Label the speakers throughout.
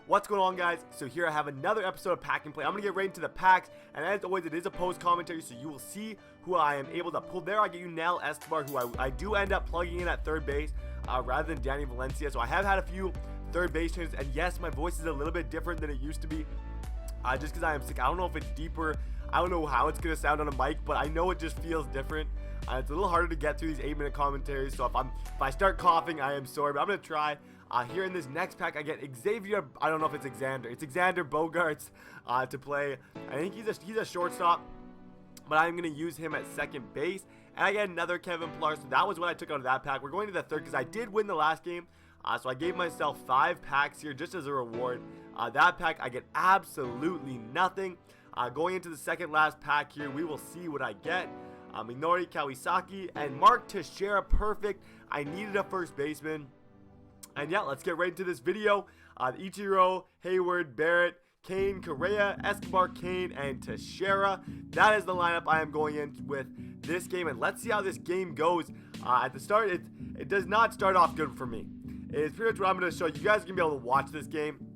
Speaker 1: What's going on, guys? So here I have another episode of Pack and Play. I'm going to get right into the packs, and as always, it is a post commentary, so you will see who I am able to pull. There I get you Nell Escobar, who I do end up plugging in at third base rather than Danny Valencia. So I have had a few third base changes, and yes, my voice is a little bit different than it used to be, just because I am sick. I don't know if it's deeper. I don't know how it's going to sound on a mic, but I know it just feels different. It's a little harder to get through these 8-minute commentaries, so if I start coughing, I am sorry, but I'm going to try. Here in this next pack, I get Xavier. I don't know if it's Xander. It's Xander Bogaerts to play. I think he's a shortstop, but I'm going to use him at second base. And I get another Kevin Pillar. So that was what I took out of that pack. We're going to the third because I did win the last game. So I gave myself 5 packs here just as a reward. That pack, I get absolutely nothing. Going into the second last pack here, we will see what I get. Minori Kawasaki and Mark Teixeira, perfect. I needed a first baseman. And yeah, let's get right into this video. Ichiro, Hayward, Barrett, Kane, Correa, Escobar, Kane, and Teixeira. That is the lineup I am going in with this game. And let's see how this game goes. At the start, it does not start off good for me. It's pretty much what I'm going to show you. You guys are going to be able to watch this game.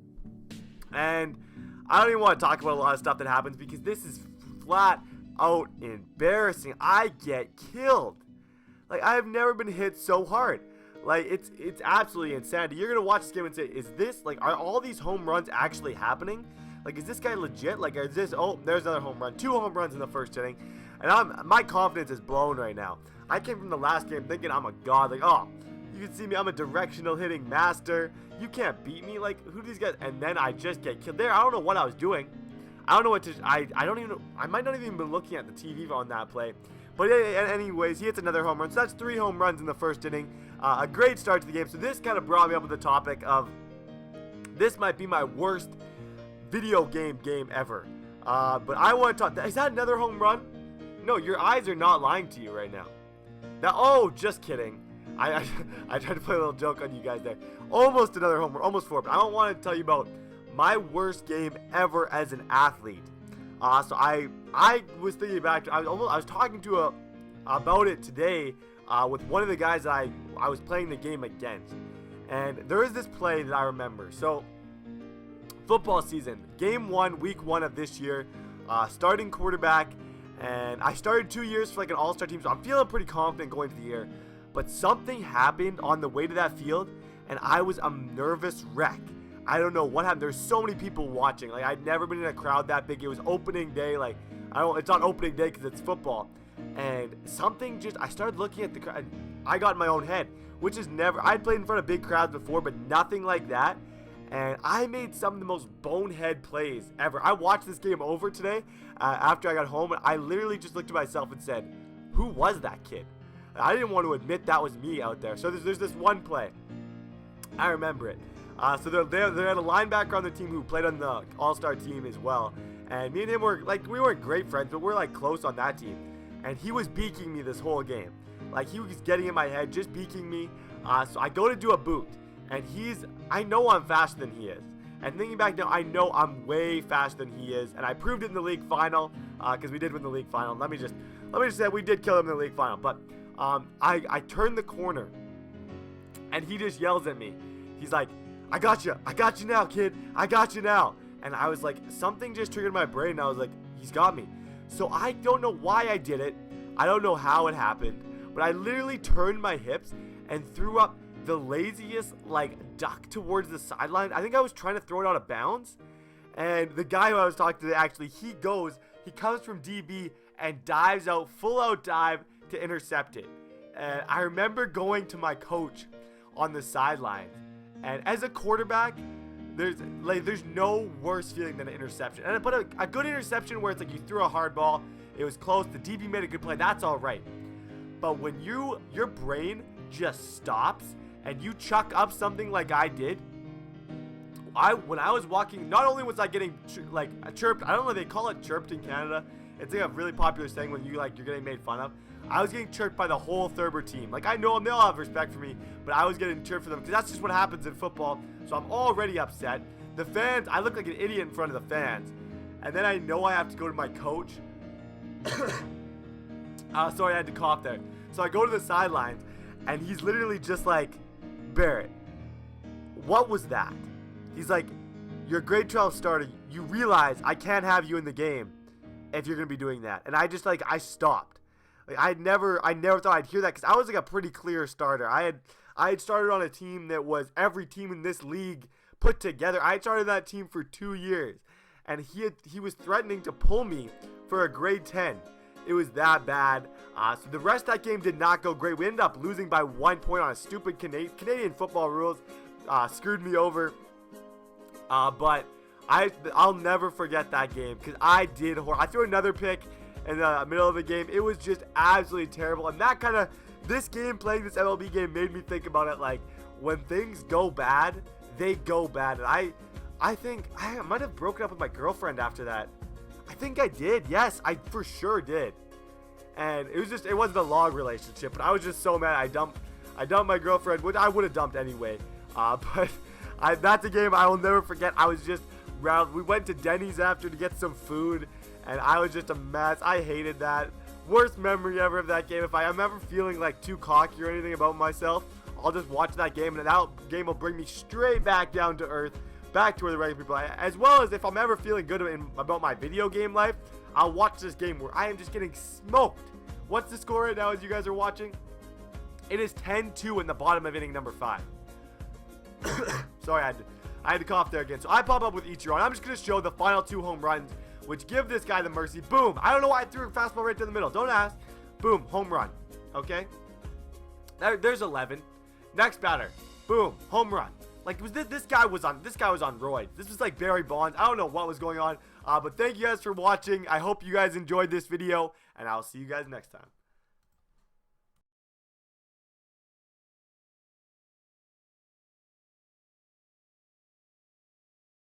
Speaker 1: And I don't even want to talk about a lot of stuff that happens because this is flat out embarrassing. I get killed. Like, I have never been hit so hard. Like, it's absolutely insanity. You're going to watch this game and say, is this, like, are all these home runs actually happening? Like, is this guy legit? Like, is this, oh, there's another home run. 2 home runs in the first inning. And my confidence is blown right now. I came from the last game thinking I'm a god. Like, oh, you can see me, I'm a directional hitting master. You can't beat me. Like, who do these guys? And then I just get killed there. I don't know what I was doing. I don't know what to, I don't even know. I might not even been looking at the TV on that play. But anyways, he hits another home run. So that's 3 home runs in the first inning. A great start to the game. So this kind of brought me up with the topic of this might be my worst video game ever. But I want to talk. Is that another home run? No, your eyes are not lying to you right now. Oh, just kidding. I tried to play a little joke on you guys there. Almost another home run. Almost 4. But I don't want to tell you about my worst game ever as an athlete. So I was thinking back. I was talking to about it today with one of the guys that I was playing the game against, and there is this play that I remember. So football season, game 1, week 1 of this year, starting quarterback, and I started 2 years for like an all-star team, so I'm feeling pretty confident going to the year. But something happened on the way to that field, and I was a nervous wreck. I don't know what happened. There's so many people watching. Like, I'd never been in a crowd that big. It was opening day. Like, it's not opening day because it's football. And something I started looking at the crowd. I got in my own head, which is never. I'd played in front of big crowds before, but nothing like that. And I made some of the most bonehead plays ever. I watched this game over today after I got home, and I literally just looked at myself and said, who was that kid? I didn't want to admit that was me out there. So there's this one play. I remember it. So they had a linebacker on the team who played on the all-star team as well. And me and him were, like, we weren't great friends, but we're, like, close on that team. And he was beaking me this whole game. Like, he was getting in my head, just beaking me. So I go to do a boot. And I know I'm faster than he is. And thinking back now, I know I'm way faster than he is. And I proved it in the league final, because we did win the league final. Let me just say we did kill him in the league final. But I turned the corner, and he just yells at me. He's like, I got you now, kid. I got you now. And I was like, something just triggered my brain. And I was like, he's got me. So I don't know why I did it. I don't know how it happened. But I literally turned my hips and threw up the laziest, like, duck towards the sideline. I think I was trying to throw it out of bounds. And the guy who I was talking to, actually, he comes from DB and dives out, full out dive to intercept it. And I remember going to my coach on the sidelines. And as a quarterback, there's no worse feeling than an interception. And but a good interception where it's like you threw a hard ball, it was close, the DB made a good play, that's all right. But when your brain just stops and you chuck up something like I did, when I was walking, not only was I getting chirped, I don't know if they call it chirped in Canada. It's like a really popular saying when you're getting made fun of. I was getting chirped by the whole Thurber team. Like, I know them, they all have respect for me, but I was getting chirped for them because that's just what happens in football. So I'm already upset. The fans, I look like an idiot in front of the fans. And then I know I have to go to my coach. Sorry, I had to cough there. So I go to the sidelines, and he's literally just like, Barrett, what was that? He's like, you're a grade 12 starter. You realize I can't have you in the game if you're going to be doing that. And I just, like, I stopped. Like, I never thought I'd hear that, because I was, like, a pretty clear starter. I had started on a team that was every team in this league put together. I had started that team for 2 years. And he was threatening to pull me for a grade 10. It was that bad. So the rest of that game did not go great. We ended up losing by 1 point on a stupid Canadian football rules. Screwed me over. But I'll never forget that game, because I did horrible. I threw another pick in the middle of the game. It was just absolutely terrible. And that this game, playing this MLB game, made me think about it. Like, when things go bad, they go bad. And I think I might have broken up with my girlfriend after that. I think I did. Yes, I for sure did. And it wasn't a long relationship, but I was just so mad. I dumped my girlfriend, which I would have dumped anyway. But that's a game I will never forget. I was just rattled. We went to Denny's after to get some food, and I was just a mess. I hated that. Worst memory ever of that game. If I'm ever feeling like too cocky or anything about myself, I'll just watch that game, and that game will bring me straight back down to earth. Back to where the regular people are. As well as if I'm ever feeling good about my video game life, I'll watch this game where I am just getting smoked. What's the score right now as you guys are watching? It is 10-2 in the bottom of inning number 5. Sorry, I had to cough there again. So I pop up with Ichiro, and I'm just going to show the final 2 home runs, which give this guy the mercy. Boom. I don't know why I threw a fastball right to the middle. Don't ask. Boom. Home run. Okay? There's 11. Next batter. Boom. Home run. Like, this guy was on roids. This was like Barry Bonds. I don't know what was going on. But thank you guys for watching. I hope you guys enjoyed this video, and I'll see you guys next time.